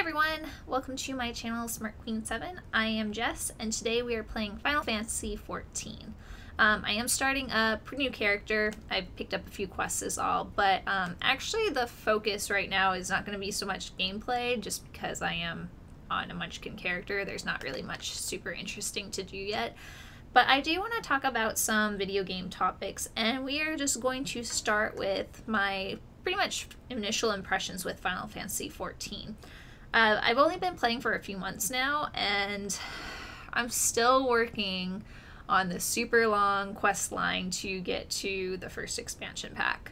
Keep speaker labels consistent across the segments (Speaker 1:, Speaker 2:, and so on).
Speaker 1: everyone, welcome to my channel Smart Queen 7. I am Jess and today we are playing Final Fantasy XIV. I am starting a pretty new character. I picked up a few quests is all, but actually the focus right now is not going to be so much gameplay just because I am on a Munchkin character. There's not really much super interesting to do yet. But I do want to talk about some video game topics, and we are just going to start with my pretty much initial impressions with Final Fantasy XIV. I've only been playing for a few months now, and I'm still working on this super long quest line to get to the first expansion pack.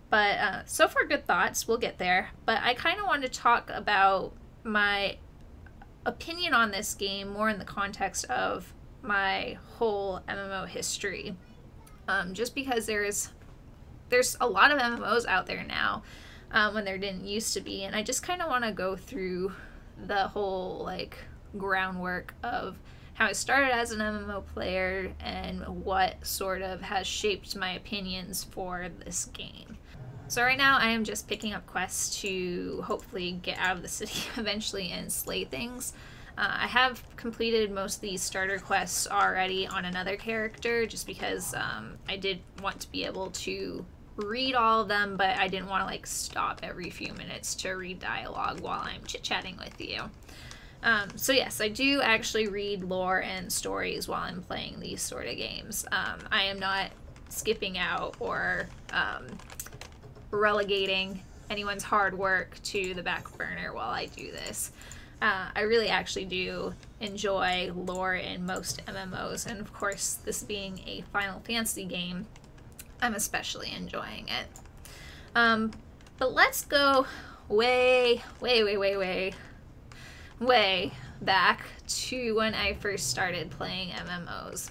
Speaker 1: But so far good thoughts, we'll get there. But I kind of want to talk about my opinion on this game more in the context of my whole MMO history. Just because there's a lot of MMOs out there now when there didn't used to be, and I just kind of want to go through the whole like groundwork of how I started as an MMO player and what sort of has shaped my opinions for this game. So right now I am just picking up quests to hopefully get out of the city eventually and slay things. I have completed most of these starter quests already on another character just because I did want to be able to read all of them, but I didn't want to like stop every few minutes to read dialogue while I'm chit-chatting with you. So yes, I do actually read lore and stories while I'm playing these sort of games. I am not skipping out or relegating anyone's hard work to the back burner while I do this. I really actually do enjoy lore in most MMOs, and of course, this being a Final Fantasy game, I'm especially enjoying it. But let's go way back to when I first started playing MMOs.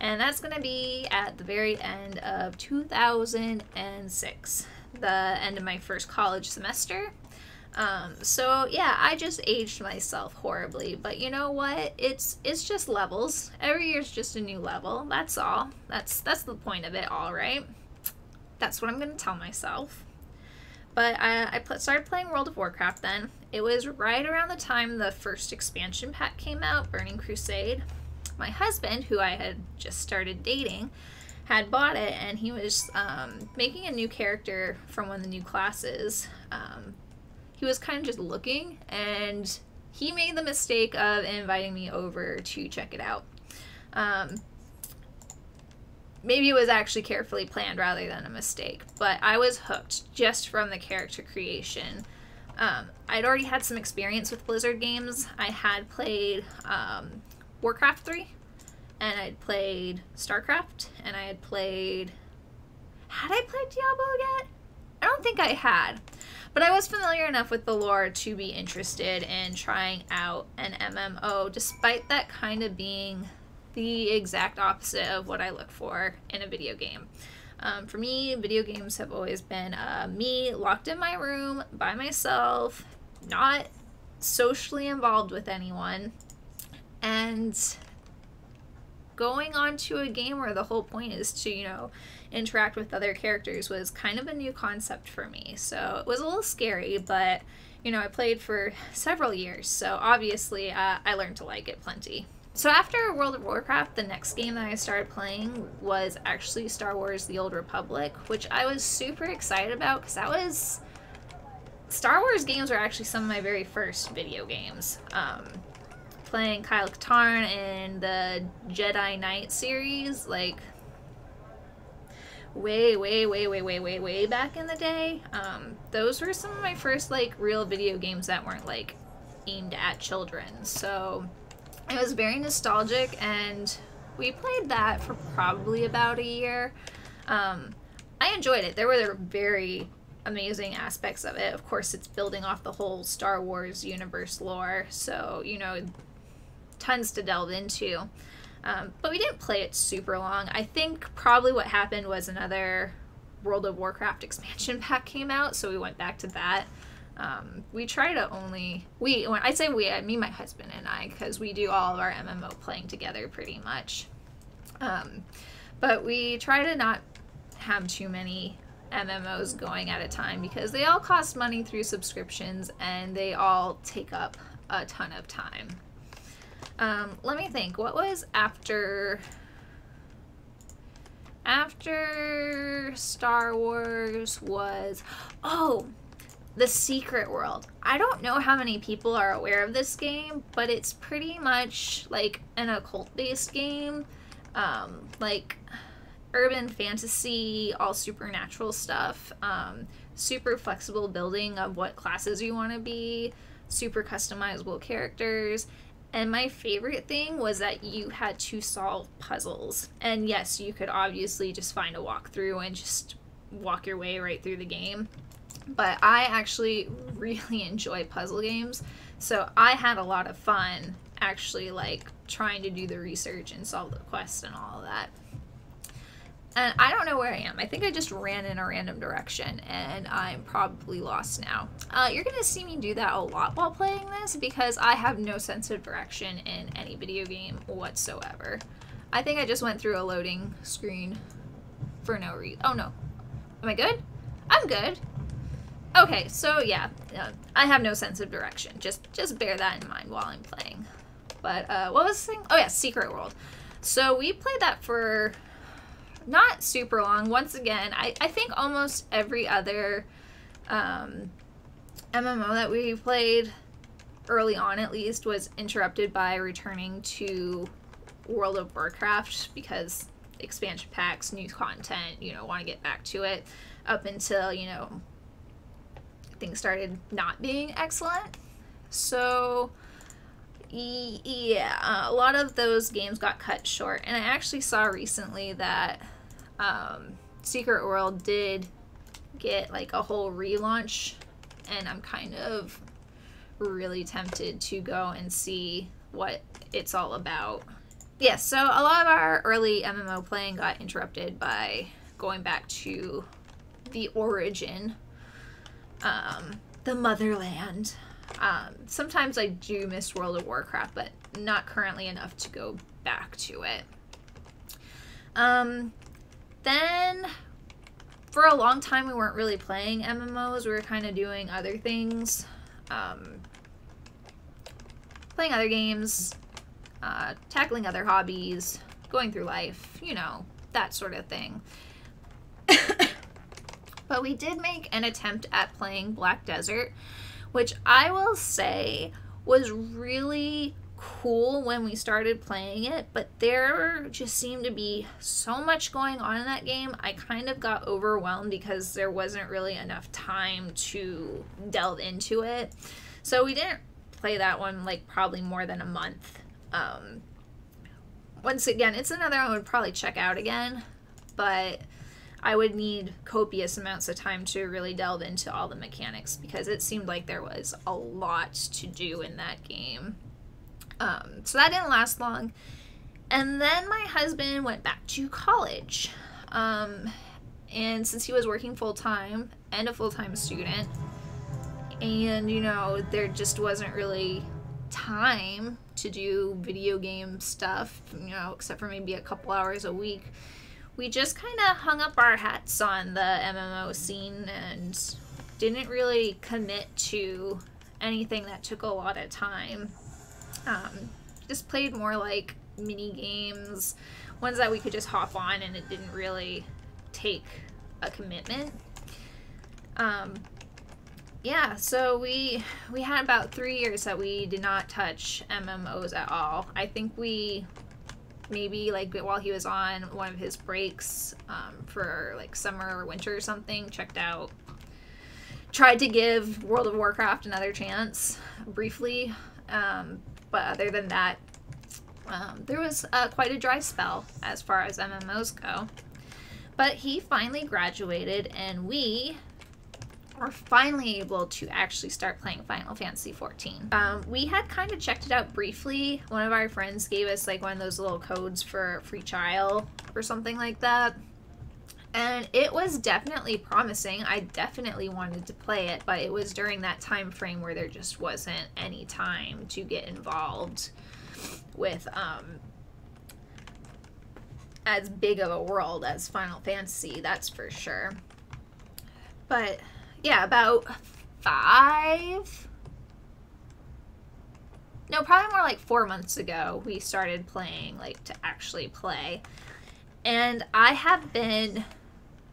Speaker 1: And that's going to be at the very end of 2006, the end of my first college semester. So yeah, I just aged myself horribly, but you know what? It's just levels. Every year's just a new level. That's all. That's the point of it all, right? That's what I'm going to tell myself. But I started playing World of Warcraft then. It was right around the time the first expansion pack came out, Burning Crusade. My husband, who I had just started dating, had bought it, and he was making a new character from one of the new classes. He was kind of just looking, and he made the mistake of inviting me over to check it out. Maybe it was actually carefully planned rather than a mistake, but I was hooked just from the character creation. I'd already had some experience with Blizzard games. I had played Warcraft 3, and I'd played StarCraft, and I had played... Had I played Diablo yet? I don't think I had. But I was familiar enough with the lore to be interested in trying out an MMO, despite that kind of being the exact opposite of what I look for in a video game. For me, video games have always been me locked in my room by myself, not socially involved with anyone, and going on to a game where the whole point is to, you know, interact with other characters was kind of a new concept for me. So it was a little scary, but, you know, I played for several years, so obviously I learned to like it plenty. So after World of Warcraft, the next game that I started playing was actually Star Wars: The Old Republic, which I was super excited about because that was... Star Wars games were actually some of my very first video games. Playing Kyle Katarn in the Jedi Knight series, like way back in the day. Those were some of my first like real video games that weren't like aimed at children, so it was very nostalgic, and we played that for probably about a year. I enjoyed it. There were very amazing aspects of it. Of course, it's building off the whole Star Wars universe lore, so you know, tons to delve into. But we didn't play it super long. I think probably what happened was another World of Warcraft expansion pack came out, so we went back to that. We try to only... when I say we, I mean my husband and I, because we do all of our MMO playing together pretty much. But we try to not have too many MMOs going at a time because they all cost money through subscriptions and they all take up a ton of time. Let me think. What was after Star Wars was... Oh, The Secret World. I don't know how many people are aware of this game, but it's pretty much like an occult-based game. Like urban fantasy, all supernatural stuff, super flexible building of what classes you want to be, super customizable characters. And my favorite thing was that you had to solve puzzles. And yes, you could obviously just find a walkthrough and just walk your way right through the game. But I actually really enjoy puzzle games. So I had a lot of fun actually like trying to do the research and solve the quests and all of that. And I don't know where I am. I think I just ran in a random direction and I'm probably lost now. You're gonna see me do that a lot while playing this because I have no sense of direction in any video game whatsoever. I think I just went through a loading screen for no reason. Oh no. Am I good? I'm good. Okay, so yeah, I have no sense of direction. Just bear that in mind while I'm playing. But what was the thing? Oh yeah, Secret World. So we played that for not super long. Once again, I think almost every other MMO that we played, early on at least, was interrupted by returning to World of Warcraft because expansion packs, new content, you know, want to get back to it, up until, you know, things started not being excellent. So yeah, a lot of those games got cut short, and I actually saw recently that Secret World did get like a whole relaunch, and I'm kind of really tempted to go and see what it's all about. Yeah, so a lot of our early MMO playing got interrupted by going back to the origin, the motherland. Sometimes I do miss World of Warcraft, but not currently enough to go back to it. Then for a long time we weren't really playing MMOs. We were kind of doing other things, playing other games, tackling other hobbies, going through life, you know, that sort of thing. But we did make an attempt at playing Black Desert, which I will say was really cool when we started playing it, but there just seemed to be so much going on in that game. I kind of got overwhelmed because there wasn't really enough time to delve into it. So we didn't play that one like probably more than a month. Once again, it's another one I would probably check out again, but I would need copious amounts of time to really delve into all the mechanics because it seemed like there was a lot to do in that game. So that didn't last long. And then my husband went back to college. And since he was working full-time and a full-time student, and, you know, there just wasn't really time to do video game stuff, you know, except for maybe a couple hours a week, we just kind of hung up our hats on the MMO scene and didn't really commit to anything that took a lot of time. Just played more like mini games, ones that we could just hop on and it didn't really take a commitment. Yeah, so we had about 3 years that we did not touch MMOs at all. I think we maybe like while he was on one of his breaks for like summer or winter or something, tried to give World of Warcraft another chance briefly, but other than that, there was quite a dry spell as far as MMOs go. But he finally graduated and we were finally able to actually start playing Final Fantasy XIV. We had kind of checked it out briefly. One of our friends gave us like one of those little codes for a free trial or something like that. And it was definitely promising. I definitely wanted to play it, but it was during that time frame where there just wasn't any time to get involved with as big of a world as Final Fantasy, that's for sure. But yeah, about probably more like 4 months ago, we started playing, like, to actually play. And I have been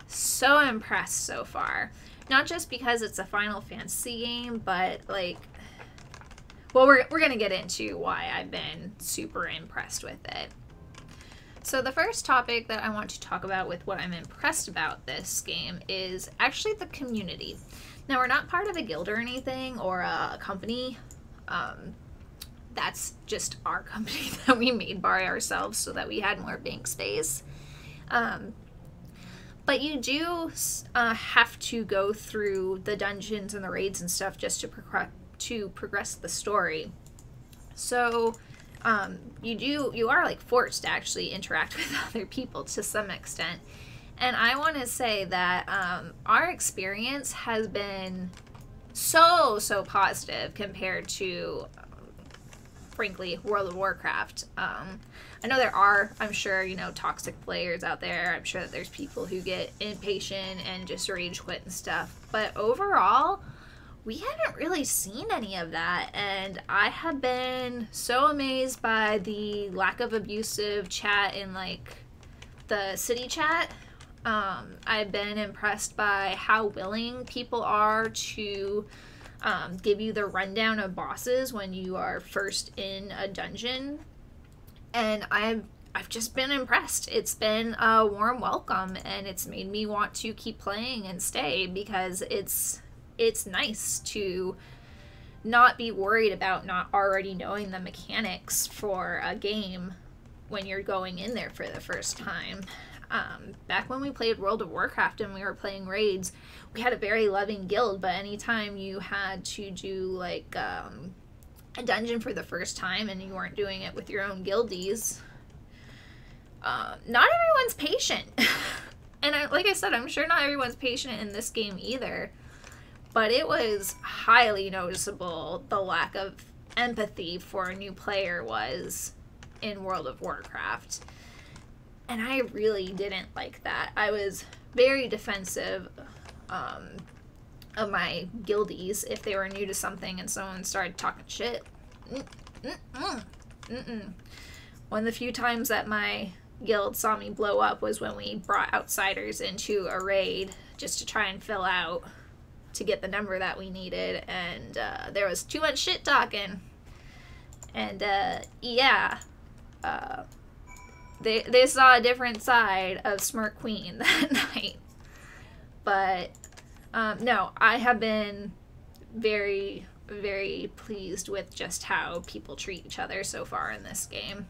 Speaker 1: so impressed so far. Not just because it's a Final Fantasy game, but, like, well, we're going to get into why I've been super impressed with it. So the first topic that I want to talk about with what I'm impressed about this game is actually the community. Now, we're not part of a guild or anything, or a company. That's just our company that we made by ourselves so that we had more bank space. But you do have to go through the dungeons and the raids and stuff just to progress the story. So you are like forced to actually interact with other people to some extent. And I want to say that our experience has been so positive compared to frankly, World of Warcraft. I know there are, I'm sure, you know, toxic players out there. I'm sure that there's people who get impatient and just rage quit and stuff. But overall, we haven't really seen any of that. And I have been so amazed by the lack of abusive chat in, like, the city chat. I've been impressed by how willing people are to give you the rundown of bosses when you are first in a dungeon, and I've just been impressed. It's been a warm welcome, and it's made me want to keep playing and stay, because it's nice to not be worried about not already knowing the mechanics for a game when you're going in there for the first time. Back when we played World of Warcraft and we were playing raids, we had a very loving guild, but anytime you had to do, like, a dungeon for the first time and you weren't doing it with your own guildies, not everyone's patient. And like I said, I'm sure not everyone's patient in this game either, but it was highly noticeable the lack of empathy for a new player was in World of Warcraft. And I really didn't like that. I was very defensive of my guildies if they were new to something and someone started talking shit. One of the few times that my guild saw me blow up was when we brought outsiders into a raid just to try and fill out to get the number that we needed, and there was too much shit talking. And yeah, they saw a different side of Smirk Queen that night. But no, I have been very pleased with just how people treat each other so far in this game.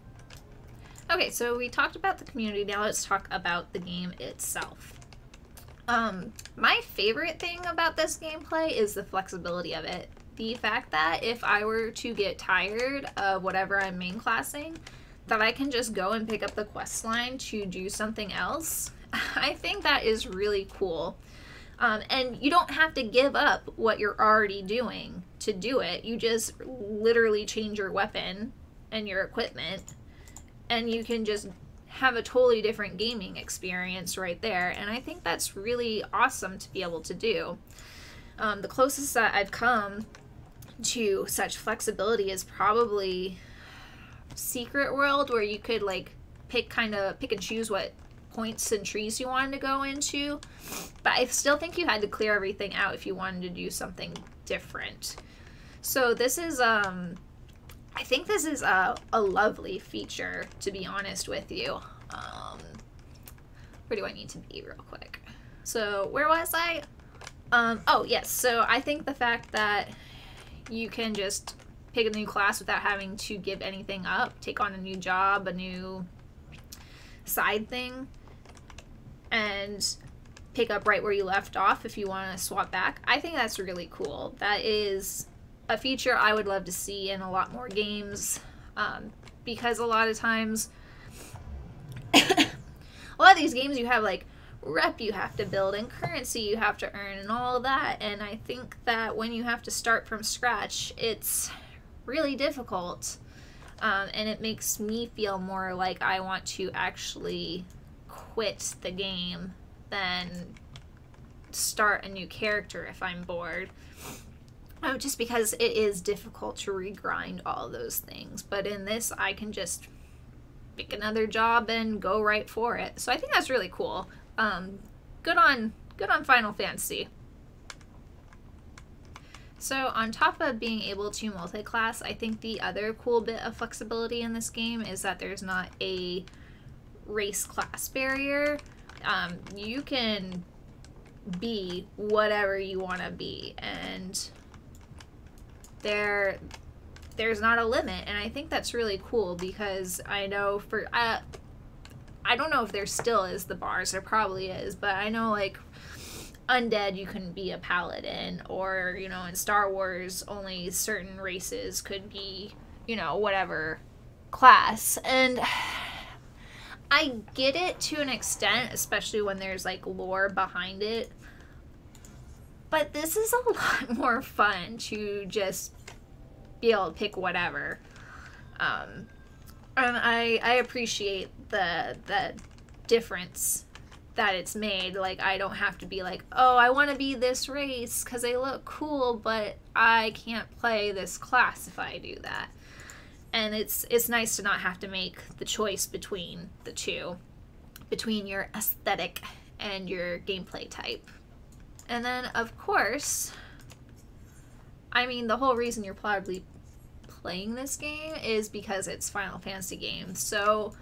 Speaker 1: Okay, so we talked about the community. Now let's talk about the game itself. My favorite thing about this gameplay is the flexibility of it. The fact that if I were to get tired of whatever I'm main classing, that I can just go and pick up the quest line to do something else. I think that is really cool. And you don't have to give up what you're already doing to do it. You just literally change your weapon and your equipment, and you can just have a totally different gaming experience right there. And I think that's really awesome to be able to do. The closest that I've come to such flexibility is probably Secret World, where you could, like, pick and choose what points and trees you wanted to go into, but I still think you had to clear everything out if you wanted to do something different. So this is I think this is a lovely feature, to be honest with you. Where do I need to be real quick? So where was I? Oh yes, so I think the fact that you can just pick a new class without having to give anything up, take on a new job, a new side thing, and pick up right where you left off if you want to swap back. I think that's really cool. That is a feature I would love to see in a lot more games, because a lot of times a lot of these games you have, like, rep you have to build and currency you have to earn and all of that, and I think that when you have to start from scratch, it's really difficult, and it makes me feel more like I want to actually quit the game than start a new character if I'm bored. Just because it is difficult to regrind all those things. But in this, I can just pick another job and go right for it. So I think that's really cool. Good on Final Fantasy. So on top of being able to multi-class, I think the other cool bit of flexibility in this game is that there's not a race class barrier. You can be whatever you want to be, and there's not a limit, and I think that's really cool because I know for I don't know if there still is the bars, there probably is, but I know like undead you can be a paladin, or you know, in Star Wars only certain races could be, you know, whatever class. And I get it to an extent, especially when there's like lore behind it, but this is a lot more fun to just be able to pick whatever. And I appreciate the difference that it's made. Like, I don't have to be like, oh, I want to be this race because they look cool, but I can't play this class if I do that. And it's nice to not have to make the choice between the two, between your aesthetic and your gameplay type. And then, of course, I mean, the whole reason you're probably playing this game is because it's Final Fantasy game. So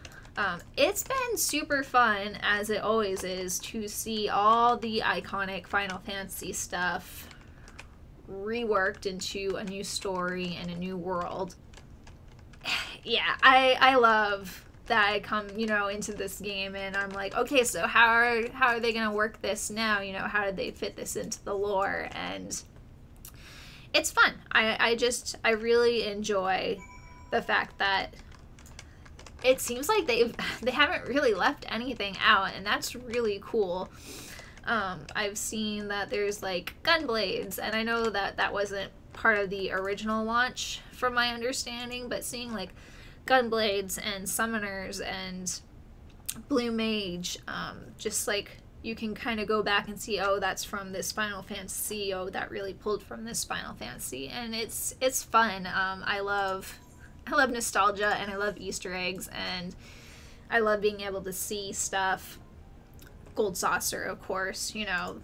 Speaker 1: it's been super fun, as it always is, to see all the iconic Final Fantasy stuff reworked into a new story and a new world. Yeah, I love that I come, you know, into this game and I'm like, okay, so how are they gonna work this now? You know, how did they fit this into the lore? And it's fun. I really enjoy the fact that it seems like they haven't really left anything out, and that's really cool. I've seen that there's like gunblades, and I know that that wasn't part of the original launch from my understanding, but seeing like gunblades and summoners and blue mage, just like you can kind of go back and see, oh, that's from this Final Fantasy, oh, that really pulled from this Final Fantasy, and it's fun. I love nostalgia, and I love Easter eggs, and I love being able to see stuff. Gold Saucer, of course, you know,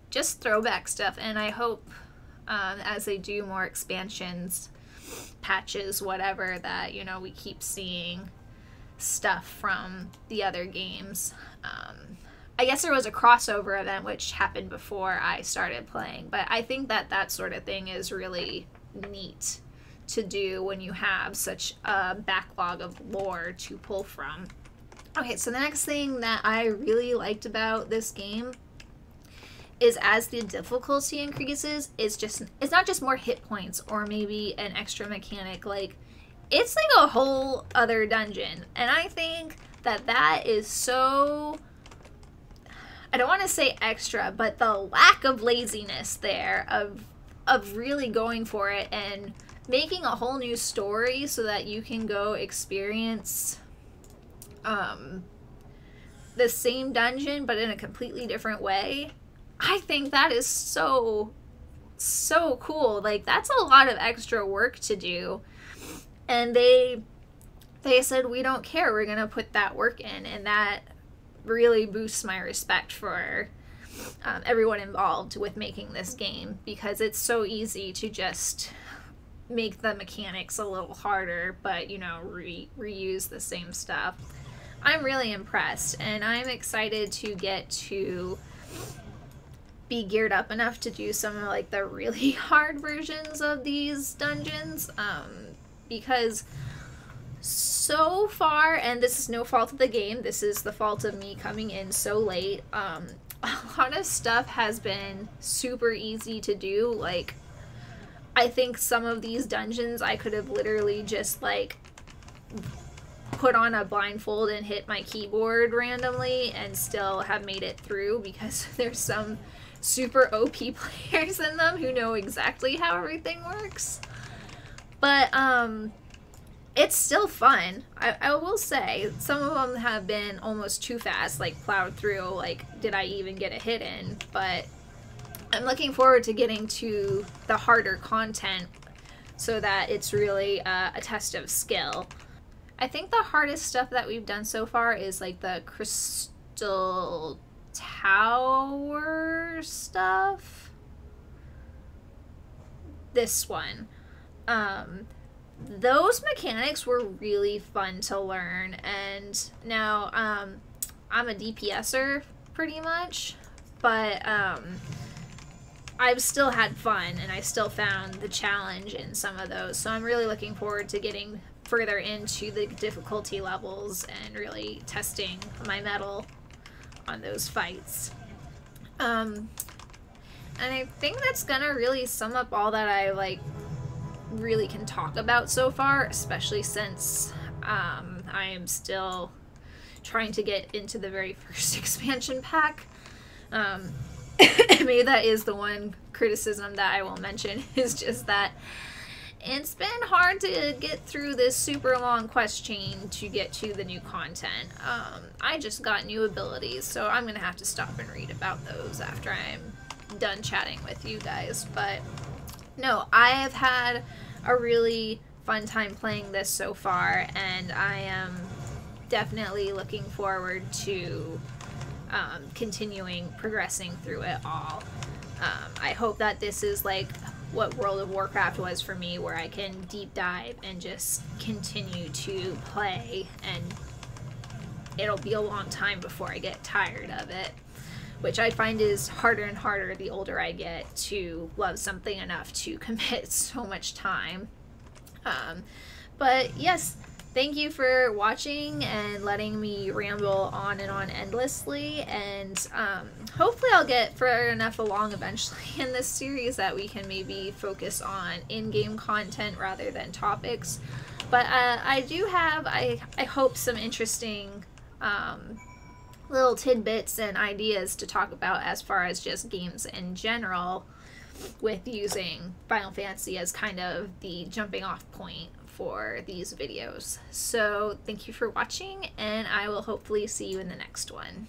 Speaker 1: just throwback stuff, and I hope as they do more expansions, patches, whatever, that, you know, we keep seeing stuff from the other games. I guess there was a crossover event which happened before I started playing, but I think that that sort of thing is really neat to do when you have such a backlog of lore to pull from. Okay, so the next thing that I really liked about this game is as the difficulty increases, it's not just more hit points or maybe an extra mechanic, like it's like a whole other dungeon. And I think that that is so, I don't want to say extra, but the lack of laziness there of really going for it and making a whole new story so that you can go experience the same dungeon but in a completely different way. I think that is so cool. Like, that's a lot of extra work to do, and they said, we don't care, we're gonna put that work in, and that really boosts my respect for everyone involved with making this game, because it's so easy to just make the mechanics a little harder, but, you know, reuse the same stuff. I'm really impressed, and I'm excited to get to be geared up enough to do some of like the really hard versions of these dungeons, because so far, and this is no fault of the game, this is the fault of me coming in so late, a lot of stuff has been super easy to do. Like, I think some of these dungeons I could have literally just like put on a blindfold and hit my keyboard randomly and still have made it through, because there's some super OP players in them who know exactly how everything works. But it's still fun. I will say some of them have been almost too fast, like plowed through, like did I even get a hit in? But I'm looking forward to getting to the harder content so that it's really a test of skill. I think the hardest stuff that we've done so far is like the crystal tower stuff. This one. Those mechanics were really fun to learn, and now I'm a DPSer pretty much, but I've still had fun and I still found the challenge in some of those, so I'm really looking forward to getting further into the difficulty levels and really testing my mettle on those fights. And I think that's gonna really sum up all that I like really can talk about so far, especially since I am still trying to get into the very first expansion pack. Maybe that is the one criticism that I will mention, is just that it's been hard to get through this super long quest chain to get to the new content. I just got new abilities, so I'm gonna have to stop and read about those after I'm done chatting with you guys. But no, I have had a really fun time playing this so far, and I am definitely looking forward to continuing progressing through it all. I hope that this is like what World of Warcraft was for me, where I can deep dive and just continue to play, and it'll be a long time before I get tired of it, which I find is harder and harder the older I get to love something enough to commit so much time. But yes, thank you for watching and letting me ramble on and on endlessly, and hopefully I'll get further enough along eventually in this series that we can maybe focus on in-game content rather than topics. But I do have, I hope, some interesting little tidbits and ideas to talk about as far as just games in general, with using Final Fantasy as kind of the jumping off point for these videos. So thank you for watching, and I will hopefully see you in the next one.